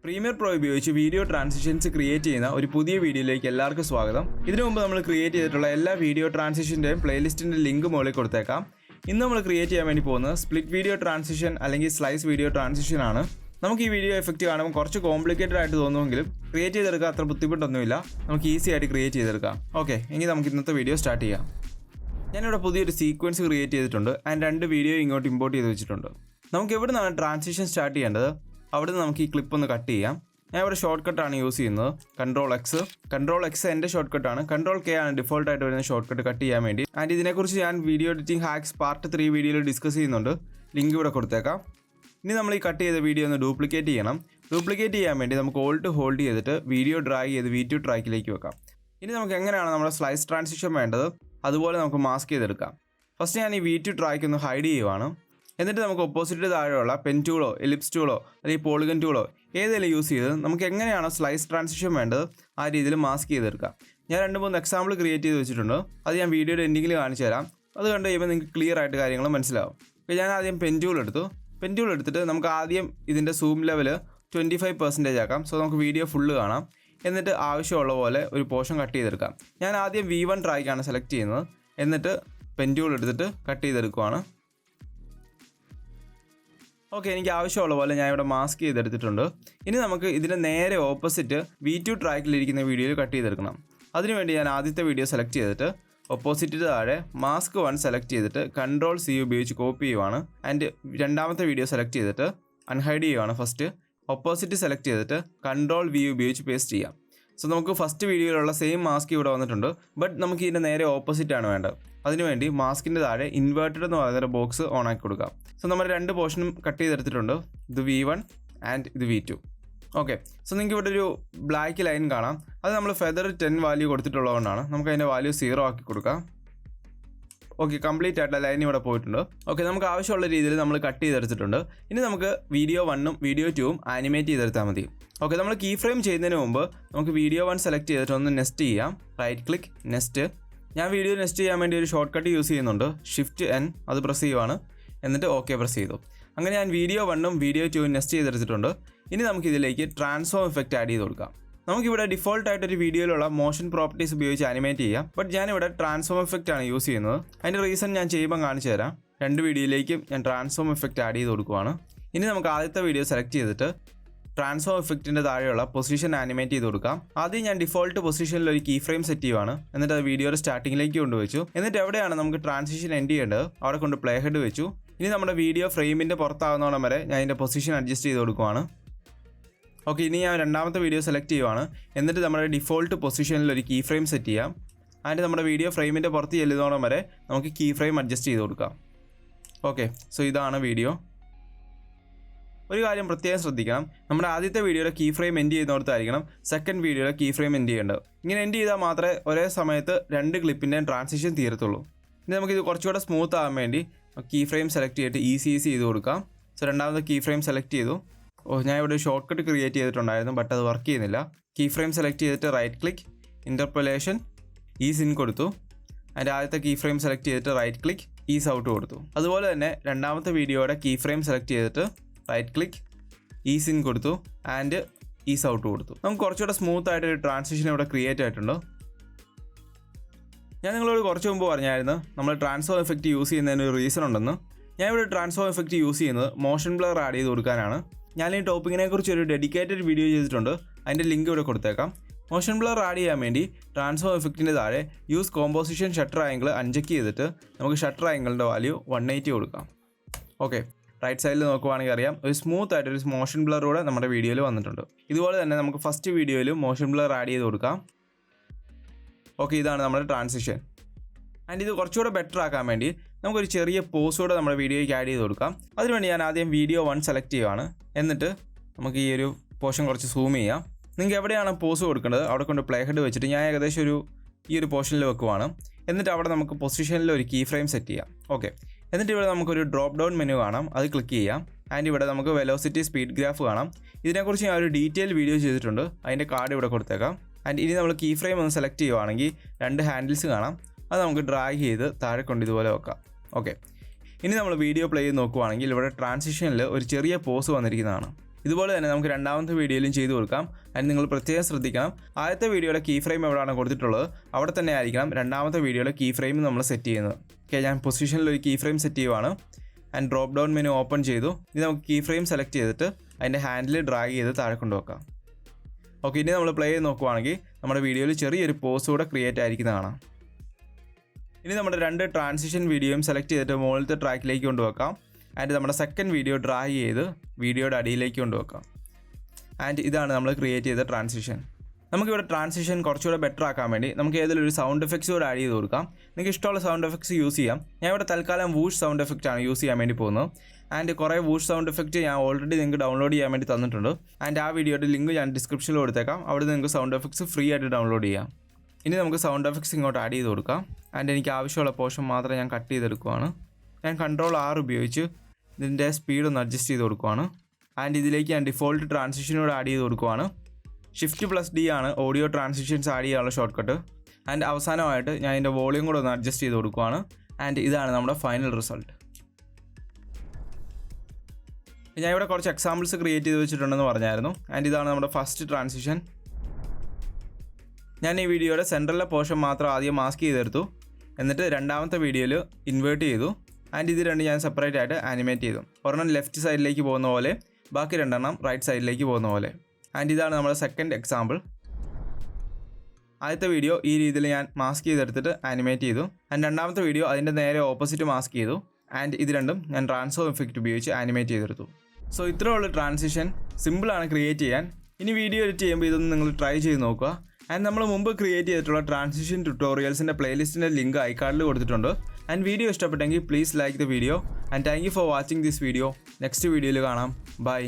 Premiere Pro ഉപയോഗിച്ച് video transitions create ചെയ്യുന്ന ഒരു പുതിയ വീഡിയോയിലേക്ക് എല്ലാവർക്കും സ്വാഗതം. ഇതിനു മുമ്പ് നമ്മൾ ക്രിയേറ്റ് ചെയ്തിട്ടുള്ള എല്ലാ വീഡിയോ ട്രാൻസിഷൻ്റെയും പ്ലേലിസ്റ്റിൻ്റെ ലിങ്ക് മുകളിൽ കൊടുത്തേക്കാം. ഇന്ന് നമ്മൾ ക്രിയേറ്റ് ചെയ്യാൻ വേണ്ടി പോകുന്നത് സ്പ്ലിറ്റ് വീഡിയോ ട്രാൻസിഷൻ അല്ലെങ്കിൽ സ്ലൈസ് വീഡിയോ ട്രാൻസിഷൻ ആണ്. നമുക്ക് ഈ വീഡിയോ എഫക്റ്റ് കാണുമ്പോൾ കുറച്ച് കോംപ്ലിക്കേറ്റഡ് ആയിട്ട് തോന്നുമെങ്കിലും ക്രിയേറ്റ് ചെയ്തെടുക്കാൻ അത്ര ബുദ്ധിമുട്ടൊന്നുമില്ല. നമുക്ക് ഈസി ആയിട്ട് ക്രിയേറ്റ് ചെയ്തെടുക്കാം. ഓക്കെ, എങ്കിൽ നമുക്ക് ഇന്നത്തെ വീഡിയോ സ്റ്റാർട്ട് ചെയ്യാം. ഞാനിവിടെ പുതിയൊരു സീക്വൻസ് ക്രിയേറ്റ് ചെയ്തിട്ടുണ്ട് ആൻഡ് 2 വീഡിയോ ഇങ്ങോട്ട് ഇമ്പോർട്ട് ചെയ്ത് വെച്ചിട്ടുണ്ട്. നമുക്ക് എവിടെ നിന്നാണ് ട്രാൻസിഷൻ സ്റ്റാർട്ട് ചെയ്യേണ്ടത്? അവിടെ നിന്ന് നമുക്ക് ഈ ക്ലിപ്പ് ഒന്ന് കട്ട് ചെയ്യാം. ഞാൻ ഇവിടെ ഷോർട്ട് കട്ടാണ് യൂസ് ചെയ്യുന്നത്. കൺട്രോൾ എക്സ് എൻ്റെ ഷോർട്ട് കട്ടാണ്. കൺട്രോൾ കെ ആണ് ഡിഫോൾട്ടായിട്ട് വരുന്ന ഷോർട്ട് കട്ട് ചെയ്യാൻ വേണ്ടി. ആൻഡ് ഇതിനെക്കുറിച്ച് ഞാൻ വീഡിയോ എഡിറ്റിംഗ് ഹാക്സ് പാർട്ട് 3 വീഡിയോയിൽ ഡിസ്കസ് ചെയ്യുന്നുണ്ട്. ലിങ്ക് ഇവിടെ കൊടുത്തേക്കാം. ഇനി നമ്മൾ ഈ കട്ട് ചെയ്ത വീഡിയോ ഒന്ന് ഡ്യൂപ്ലിക്കേറ്റ് ചെയ്യണം. ഡ്യൂപ്ലിക്കേറ്റ് ചെയ്യാൻ വേണ്ടി നമുക്ക് ഓൾട്ട് ഹോൾഡ് ചെയ്തിട്ട് വീഡിയോ ഡ്രാഗ് ചെയ്ത് V2 ട്രാക്കിലേക്ക് വെക്കാം. ഇനി നമുക്ക് എങ്ങനെയാണ് നമ്മുടെ സ്ലൈസ് ട്രാൻസിഷൻ വേണ്ടത് അതുപോലെ നമുക്ക് മാസ്ക് ചെയ്തെടുക്കാം. ഫസ്റ്റ് ഞാൻ ഈ V2 ട്രാക്ക് ഒന്ന് ഹൈഡ് ചെയ്യുവാണ്. എന്നിട്ട് നമുക്ക് ഓപ്പോസിറ്റ് താഴെയുള്ള പെൻ ടൂളോ എലിപ്സ് ടൂളോ അല്ലെങ്കിൽ പോളിഗൺ ടൂളോ ഏതെങ്കിലും യൂസ് ചെയ്ത് നമുക്ക് എങ്ങനെയാണോ സ്ലൈസ് ട്രാൻസിഷൻ വേണ്ടത് ആ രീതിയിൽ മാസ്ക് ചെയ്തെടുക്കാം. ഞാൻ 2-3 എക്സാമ്പിൾ ക്രിയേറ്റ് ചെയ്ത് വെച്ചിട്ടുണ്ട്. അത് ഞാൻ വീഡിയോയുടെ എൻഡിങ്ങിൽ കാണിച്ചു തരാം. അത് കണ്ട് കഴിയുമ്പോൾ നിങ്ങൾക്ക് ക്ലിയർ ആയിട്ട് കാര്യങ്ങൾ മനസ്സിലാവും. അപ്പോൾ ഞാൻ ആദ്യം പെൻ ടൂൾ എടുത്തിട്ട് നമുക്ക് ആദ്യം ഇതിൻ്റെ സൂം ലെവൽ 25% ആക്കാം. സോ നമുക്ക് വീഡിയോ ഫുള്ള് കാണാം. എന്നിട്ട് ആവശ്യമുള്ള പോലെ ഒരു പോർഷൻ കട്ട് ചെയ്തെടുക്കാം. ഞാൻ ആദ്യം V1 ട്രാക്കാണ് സെലക്ട് ചെയ്യുന്നത്. എന്നിട്ട് പെൻ ടൂൾ എടുത്തിട്ട് കട്ട് ചെയ്തെടുക്കുവാണ്. ഓക്കെ, എനിക്ക് ആവശ്യമുള്ള പോലെ ഞാൻ ഇവിടെ മാസ്ക് ചെയ്തെടുത്തിട്ടുണ്ട്. ഇനി നമുക്ക് ഇതിൻ്റെ നേരെ ഓപ്പോസിറ്റ് V2 ട്രാക്കിലിരിക്കുന്ന വീഡിയോയിൽ കട്ട് ചെയ്തെടുക്കണം. അതിനുവേണ്ടി ഞാൻ ആദ്യത്തെ വീഡിയോ സെലക്ട് ചെയ്തിട്ട് ഓപ്പോസിറ്റ് താഴെ മാസ്ക് 1 സെലക്ട് ചെയ്തിട്ട് Ctrl+C ഉപയോഗിച്ച് കോപ്പി ചെയ്യുവാണ്. ആൻഡ് രണ്ടാമത്തെ വീഡിയോ സെലക്ട് ചെയ്തിട്ട് അൺഹൈഡ് ചെയ്യുവാണ്. ഫസ്റ്റ് ഓപ്പോസിറ്റ് സെലക്ട് ചെയ്തിട്ട് Ctrl+V ഉപയോഗിച്ച് പേസ്റ്റ് ചെയ്യാം. സോ നമുക്ക് ഫസ്റ്റ് വീഡിയോയിലുള്ള സെയിം മാസ്ക് ഇവിടെ വന്നിട്ടുണ്ട്. ബട്ട് നമുക്ക് ഇതിൻ്റെ നേരെ ഓപ്പോസിറ്റാണ് വേണ്ടത്. അതിനുവേണ്ടി മാസ്കിൻ്റെ താഴെ ഇൻവേർട്ടഡ് എന്ന് പറയുന്ന ബോക്സ് ഓൺ ആക്കി കൊടുക്കാം. സോ നമ്മൾ 2 പോർഷനും കട്ട് ചെയ്തെടുത്തിട്ടുണ്ട്. ഇത് V1 ആൻഡ് ഇത് V2. ഓക്കെ, സോ നിങ്ങൾക്ക് ഇവിടെ ഒരു ബ്ലാക്ക് ലൈൻ കാണാം. അത് നമ്മൾ ഫെദർ 10 വാല്യൂ കൊടുത്തിട്ടുള്ളതുകൊണ്ടാണ്. നമുക്ക് അതിൻ്റെ വാല്യൂ 0 ആക്കി കൊടുക്കാം. ഓക്കെ, കംപ്ലീറ്റ് ആയിട്ടുള്ള ലൈൻ ഇവിടെ പോയിട്ടുണ്ട്. ഓക്കെ, നമുക്ക് ആവശ്യമുള്ള രീതിയിൽ നമ്മൾ കട്ട് ചെയ്തെടുത്തിട്ടുണ്ട്. ഇനി നമുക്ക് വീഡിയോ 1ഉം വീഡിയോ 2ഉം ആനിമേറ്റ് ചെയ്തെടുത്താൽ മതി. ഓക്കെ, നമ്മൾ കീ ഫ്രെയിം ചെയ്യുന്നതിന് മുമ്പ് നമുക്ക് വീഡിയോ 1 സെലക്ട് ചെയ്തിട്ട് ഒന്ന് നെസ്റ്റ് ചെയ്യാം. Right click nest. ഞാൻ വീഡിയോ നെസ്റ്റ് ചെയ്യാൻ വേണ്ടി ഒരു ഷോർട്ട് കട്ട് യൂസ് ചെയ്യുന്നുണ്ട്. Shift+N അത് പ്രസ് ചെയ്യുവാണ്. എന്നിട്ട് ഓക്കെ പ്രസ് ചെയ്തു. അങ്ങനെ ഞാൻ വീഡിയോ 1ഉം വീഡിയോ 2ഉം നെസ്റ്റ് ചെയ്തെടുത്തിട്ടുണ്ട്. ഇനി നമുക്കിതിലേക്ക് ട്രാൻസ്ഫോം എഫക്റ്റ് ആഡ് ചെയ്ത് കൊടുക്കാം. നമുക്കിവിടെ ഡിഫോൾട്ടായിട്ടൊരു വീഡിയോയിലുള്ള മോഷൻ പ്രോപ്പർട്ടീസ് ഉപയോഗിച്ച് ആനിമേറ്റ് ചെയ്യാം. ബട്ട് ഞാനിവിടെ ട്രാൻസ്ഫോം എഫക്റ്റ് ആണ് യൂസ് ചെയ്യുന്നത്. അതിൻ്റെ റീസൺ ഞാൻ ചെയ്യുമ്പോൾ കാണിച്ചു തരാം. 2 വീഡിയോയിലേക്കും ഞാൻ ട്രാൻസ്ഫോം എഫക്റ്റ് ആഡ് ചെയ്ത് കൊടുക്കുവാണ്. ഇനി നമുക്ക് ആദ്യത്തെ വീഡിയോ സെലക്ട് ചെയ്തിട്ട് ട്രാൻസ്ഫോം എഫക്റ്റിൻ്റെ താഴെയുള്ള പൊസിഷൻ ആനിമേറ്റ് ചെയ്ത് കൊടുക്കാം. ആദ്യം ഞാൻ ഡിഫോൾട്ട് പൊസിഷനിൽ ഒരു കീ ഫ്രെയിം സെറ്റ് ചെയ്യുവാണ്. എന്നിട്ട് അത് വീഡിയോയുടെ സ്റ്റാർട്ടിങ്ങിലേക്ക് കൊണ്ടുവച്ചു. എന്നിട്ട് എവിടെയാണ് നമുക്ക് ട്രാൻസിഷൻ എൻഡ് ചെയ്യേണ്ടത് അവിടെ കൊണ്ട് പ്ലേ ഹെഡ് വെച്ചു. ഇനി നമ്മുടെ വീഡിയോ ഫ്രെയിമിൻ്റെ പുറത്താകുന്നോണം വരെ ഞാൻ ഇതിൻ്റെ പൊസിഷൻ അഡ്ജസ്റ്റ് ചെയ്ത് കൊടുക്കുവാണ്. ഓക്കെ, ഇനി ഞാൻ രണ്ടാമത്തെ വീഡിയോ സെലക്ട് ചെയ്യുവാണ്. എന്നിട്ട് നമ്മുടെ ഡിഫോൾട്ട് പൊസിഷനിൽ ഒരു കീ ഫ്രെയിം സെറ്റ് ചെയ്യാം. അതിന് നമ്മുടെ വീഡിയോ ഫ്രെയിമിൻ്റെ പുറത്ത് ചെല്ലുന്നോണം വരെ നമുക്ക് കീ ഫ്രെയിം അഡ്ജസ്റ്റ് ചെയ്ത് കൊടുക്കാം. ഓക്കെ, സോ ഇതാണ് വീഡിയോ. ഒരു കാര്യം പ്രത്യേകം ശ്രദ്ധിക്കണം, നമ്മുടെ ആദ്യത്തെ വീഡിയോയുടെ കീ ഫ്രെയിം എൻഡ് ചെയ്യുന്നിടത്തായിരിക്കണം സെക്കൻഡ് വീഡിയോയുടെ കീ ഫ്രെയിം എൻഡ് ചെയ്യേണ്ടത്. ഇങ്ങനെ എൻഡ് ചെയ്താൽ മാത്രമേ ഒരേ സമയത്ത് 2 ക്ലിപ്പിൻ്റെയും ട്രാൻസിഷൻ തീരത്തുള്ളൂ. ഇനി നമുക്കിത് കുറച്ചുകൂടെ സ്മൂത്ത് ആകാൻ വേണ്ടി കീ ഫ്രെയിം സെലക്ട് ചെയ്തിട്ട് ഈസി ചെയ്ത് കൊടുക്കാം. സോ രണ്ടാമത്തെ കീ ഫ്രെയിം സെലക്ട് ചെയ്തു. ഞാൻ ഇവിടെ ഒരു ഷോർട്ട് കട്ട് ക്രിയേറ്റ് ചെയ്തിട്ടുണ്ടായിരുന്നു, ബട്ട് അത് വർക്ക് ചെയ്യുന്നില്ല. കീ ഫ്രെയിം സെലക്ട് ചെയ്തിട്ട് റൈറ്റ് ക്ലിക്ക് ഇൻ്റർപോലേഷൻ ഈസ് ഇൻ കൊടുത്തു. അതിൻ്റെ ആദ്യത്തെ കീ ഫ്രെയിം സെലക്ട് ചെയ്തിട്ട് റൈറ്റ് ക്ലിക്ക് ഈസ് ഔട്ട് കൊടുത്തു. അതുപോലെ തന്നെ രണ്ടാമത്തെ വീഡിയോയുടെ കീ ഫ്രെയിം സെലക്ട് ചെയ്തിട്ട് റൈറ്റ് ക്ലിക്ക് ഈസ് ഇൻ കൊടുത്തു ആൻഡ് ഈസ് ഔട്ട് കൊടുത്തു. നമുക്ക് കുറച്ചുകൂടെ സ്മൂത്ത് ആയിട്ടൊരു ട്രാൻസിഷൻ ഇവിടെ ക്രിയേറ്റ് ആയിട്ടുണ്ട്. ഞാൻ നിങ്ങളോട് കുറച്ച് മുമ്പ് പറഞ്ഞായിരുന്നു നമ്മൾ ട്രാൻസ്ഫോം എഫക്റ്റ് യൂസ് ചെയ്യുന്നതിന് ഒരു റീസൺ ഉണ്ടെന്ന്. ഞാൻ ഇവിടെ ട്രാൻസ്ഫോം എഫക്റ്റ് യൂസ് ചെയ്യുന്നത് മോഷൻ ബ്ലർ ആഡ് ചെയ്ത് കൊടുക്കാനാണ്. ഞാൻ ഈ ടോപ്പിക്കിനെ കുറിച്ച് ഒരു ഡെഡിക്കേറ്റഡ് വീഡിയോ ചെയ്തിട്ടുണ്ട്. അതിൻ്റെ ലിങ്ക് ഇവിടെ കൊടുത്തേക്കാം. മോഷൻ ബ്ലർ ആഡ് ചെയ്യാൻ വേണ്ടി ട്രാൻസ്ഫോം എഫക്റ്റിൻ്റെ താഴെ use composition shutter angle uncheck ചെയ്തിട്ട് നമുക്ക് ഷട്ടർ ആംഗിളിൻ്റെ വാല്യൂ 180 കൊടുക്കാം. ഓക്കെ, റൈറ്റ് സൈഡിൽ നോക്കുവാണെങ്കിൽ അറിയാം ഒരു സ്മൂത്ത് ആയിട്ടൊരു മോഷൻ ബ്ലർ കൂടെ നമ്മുടെ വീഡിയോയിൽ വന്നിട്ടുണ്ട്. ഇതുപോലെ തന്നെ നമുക്ക് ഫസ്റ്റ് വീഡിയോയിലും മോഷൻ ബ്ലർ ആഡ് ചെയ്ത് കൊടുക്കാം. ഓക്കെ, ഇതാണ് നമ്മുടെ ട്രാൻസിഷൻ. ആൻഡ് ഇത് കുറച്ചുകൂടെ ബെറ്റർ ആക്കാൻ വേണ്ടി നമുക്കൊരു ചെറിയ പോസ് കൂടെ നമ്മുടെ വീഡിയോയ്ക്ക് ആഡ് ചെയ്ത് കൊടുക്കാം. അതിനുവേണ്ടി ഞാൻ ആദ്യം വീഡിയോ 1 സെലക്ട് ചെയ്യുവാണ്. എന്നിട്ട് നമുക്ക് ഈ ഒരു പോർഷൻ കുറച്ച് സൂം ചെയ്യാം. നിങ്ങൾക്ക് എവിടെയാണ് പോസ് കൊടുക്കേണ്ടത് അവിടെ കൊണ്ട് പ്ലേ ഹെഡ് വെച്ചിട്ട് ഞാൻ ഏകദേശം ഈ ഒരു പോർഷനിൽ വെക്കുവാണ്. എന്നിട്ട് അവിടെ നമുക്ക് പൊസിഷനിൽ ഒരു കീ ഫ്രെയിം സെറ്റ് ചെയ്യാം. ഓക്കെ, എന്നിട്ട് ഇവിടെ നമുക്കൊരു ഡ്രോപ്പ് ഡൗൺ മെനു കാണാം. അത് ക്ലിക്ക് ചെയ്യാം. ആൻഡ് ഇവിടെ നമുക്ക് വെലോസിറ്റി സ്പീഡ് ഗ്രാഫ് കാണാം. ഇതിനെക്കുറിച്ച് ഞാൻ ഒരു ഡീറ്റെയിൽ വീഡിയോ ചെയ്തിട്ടുണ്ട്. അതിൻ്റെ കാർഡ് ഇവിടെ കൊടുത്തേക്കാം. ആൻഡ് ഇനി നമ്മൾ കീ ഫ്രെയിം ഒന്ന് സെലക്ട് ചെയ്യുവാണെങ്കിൽ 2 ഹാൻഡിൽസ് കാണാം. അത് നമുക്ക് ഡ്രാഗ് ചെയ്ത് താഴെ കൊണ്ട് ഇതുപോലെ വെക്കാം. ഓക്കെ, ഇനി നമ്മൾ വീഡിയോ പ്ലേ ചെയ്ത് നോക്കുവാണെങ്കിൽ ഇവിടെ ട്രാൻസിഷനിൽ ഒരു ചെറിയ പോസ് വന്നിരിക്കുന്നതാണ്. ഇതുപോലെ തന്നെ നമുക്ക് രണ്ടാമത്തെ വീഡിയോയിലും ചെയ്തു കൊടുക്കാം. അതിന് നിങ്ങൾ പ്രത്യേകം ശ്രദ്ധിക്കണം, ആദ്യത്തെ വീഡിയോയുടെ കീ ഫ്രെയിം എവിടെയാണ് കൊടുത്തിട്ടുള്ളത് അവിടെ തന്നെ ആയിരിക്കണം രണ്ടാമത്തെ വീഡിയോയുടെ കീ ഫ്രെയിം നമ്മൾ സെറ്റ് ചെയ്യുന്നത്. ഓക്കെ, ഞാൻ പൊസിഷനിൽ ഒരു കീ ഫ്രെയിം സെറ്റ് ചെയ്യുവാണ്. And drop down menu open ചെയ്തു. ഇനി നമുക്ക് കീ ഫ്രെയിം സെലക്ട് ചെയ്തിട്ട് അതിൻ്റെ ഹാൻഡിൽ ഡ്രാഗ് ചെയ്ത് താഴെ കൊണ്ടുവെക്കാം. ഓക്കെ, ഇനി നമ്മൾ പ്ലേ ചെയ്ത് നോക്കുവാണെങ്കിൽ നമ്മുടെ വീഡിയോയിൽ ചെറിയൊരു പോസ് കൂടെ ക്രിയേറ്റ് ആയിരിക്കുന്നതാണ്. ഇനി നമ്മുടെ 2 ട്രാൻസിഷൻ വീഡിയോയും സെലക്ട് ചെയ്തിട്ട് മുകളിലത്തെ ട്രാക്കിലേക്ക് കൊണ്ടുവെക്കാം. ആൻഡ് നമ്മുടെ സെക്കൻഡ് വീഡിയോ ഡ്രാഗ് ചെയ്ത് വീഡിയോയുടെ അടിയിലേക്ക് കൊണ്ടുവെക്കാം. ആൻഡ് ഇതാണ് നമ്മൾ ക്രിയേറ്റ് ചെയ്ത ട്രാൻസിഷൻ. നമുക്കിവിടെ ട്രാൻസിഷൻ കുറച്ചുകൂടെ ബെറ്റർ ആക്കാൻ വേണ്ടി നമുക്ക് ഏതെങ്കിലും ഒരു സൗണ്ട് എഫക്ട്സ് കൂടെ ആഡ് ചെയ്ത് കൊടുക്കാം. നിങ്ങൾക്ക് ഇഷ്ടമുള്ള സൗണ്ട് എഫക്ട്സ് യൂസ് ചെയ്യാം. ഞാൻ ഇവിടെ തൽക്കാലം വൂഷ് സൗണ്ട് എഫക്റ്റ് ആണ് യൂസ് ചെയ്യാൻ വേണ്ടി പോകുന്നത്. ആൻഡ് കുറേ വൂഷ് സൗണ്ട് എഫക്റ്റ് ഞാൻ ഓൾറെഡി നിങ്ങൾക്ക് ഡൗൺലോഡ് ചെയ്യാൻ വേണ്ടി തന്നിട്ടുണ്ട്. ആൻഡ് ആ വീഡിയോയുടെ ലിങ്ക് ഞാൻ ഡിസ്ക്രിപ്ഷനിൽ കൊടുത്തേക്കാം. അവിടെ നിങ്ങൾക്ക് സൗണ്ട് എഫക്ട്സ് ഫ്രീ ആയിട്ട് ഡൗൺലോഡ് ചെയ്യാം. ഇനി നമുക്ക് സൗണ്ട് എഫക്ട്സ് ഇങ്ങോട്ട് ആഡ് ചെയ്ത് കൊടുക്കാം. ആൻഡ് എനിക്ക് ആവശ്യമുള്ള പോർഷൻ മാത്രം ഞാൻ കട്ട് ചെയ്തെടുക്കുവാണ്. ഞാൻ Ctrl+R ഉപയോഗിച്ച് ഇതിൻ്റെ സ്പീഡ് ഒന്ന് അഡ്ജസ്റ്റ് ചെയ്ത് കൊടുക്കുവാണ്. ആൻഡ് ഇതിലേക്ക് ഞാൻ ഡിഫോൾട്ട് ട്രാൻസിഷനോട് ആഡ് ചെയ്ത് കൊടുക്കുവാണ്. Shift+D ആണ് ഓഡിയോ ട്രാൻസിഷൻസ് ആഡ് ചെയ്യാനുള്ള ഷോർട്ട് കട്ട്. ആൻഡ് അവസാനമായിട്ട് ഞാൻ ഇതിൻ്റെ വോളിയം കൂടെ ഒന്ന് അഡ്ജസ്റ്റ് ചെയ്ത് കൊടുക്കുവാണ്. ആൻഡ് ഇതാണ് നമ്മുടെ ഫൈനൽ റിസൾട്ട്. ഞാൻ ഇവിടെ കുറച്ച് എക്സാമ്പിൾസ് ക്രിയേറ്റ് ചെയ്ത് വെച്ചിട്ടുണ്ടെന്ന് പറഞ്ഞായിരുന്നു. ആൻഡ് ഇതാണ് നമ്മുടെ ഫസ്റ്റ് ട്രാൻസിഷൻ. ഞാൻ ഈ വീഡിയോയുടെ സെൻട്രലിലെ പോർഷൻ മാത്രം ആദ്യം മാസ്ക് ചെയ്തെടുത്തു. എന്നിട്ട് രണ്ടാമത്തെ വീഡിയോയിൽ ഇൻവേർട്ട് ചെയ്തു. ആൻഡ് ഇത് രണ്ട് ഞാൻ സെപ്പറേറ്റ് ആയിട്ട് ആനിമേറ്റ് ചെയ്തു. ഒരെണ്ണം ലെഫ്റ്റ് സൈഡിലേക്ക് പോകുന്ന പോലെ, ബാക്കി രണ്ടെണ്ണം റൈറ്റ് സൈഡിലേക്ക് പോകുന്ന പോലെ. ആൻഡ് ഇതാണ് നമ്മുടെ സെക്കൻഡ് എക്സാമ്പിൾ. ആദ്യത്തെ വീഡിയോ ഈ രീതിയിൽ ഞാൻ മാസ്ക് ചെയ്തെടുത്തിട്ട് ആനിമേറ്റ് ചെയ്തു. ആൻഡ് രണ്ടാമത്തെ വീഡിയോ അതിൻ്റെ നേരെ ഓപ്പോസിറ്റ് മാസ്ക് ചെയ്തു. ആൻഡ് ഇത് രണ്ടും ഞാൻ ട്രാൻസ്ഫോം എഫക്റ്റ് ഉപയോഗിച്ച് ആനിമേറ്റ് ചെയ്തെടുത്തു. സോ ഇത്രയുള്ള ട്രാൻസിഷൻ സിമ്പിളാണ് ക്രിയേറ്റ് ചെയ്യാൻ. ഇനി വീഡിയോ എഡിറ്റ് ചെയ്യുമ്പോൾ ഇതൊന്ന് നിങ്ങൾ ട്രൈ ചെയ്ത് നോക്കുക. ആൻഡ് നമ്മൾ മുമ്പ് ക്രിയേറ്റ് ചെയ്തിട്ടുള്ള ട്രാൻസിഷൻ ട്യൂട്ടോറിയൽസിൻ്റെ പ്ലേലിസ്റ്റിൻ്റെ ലിങ്ക് ഐക്കാർഡിൽ കൊടുത്തിട്ടുണ്ട്. ആൻഡ് വീഡിയോ ഇഷ്ടപ്പെട്ടെങ്കിൽ please like the video. And thank you for watching this video. Next വീഡിയോയിൽ കാണാം. ബൈ.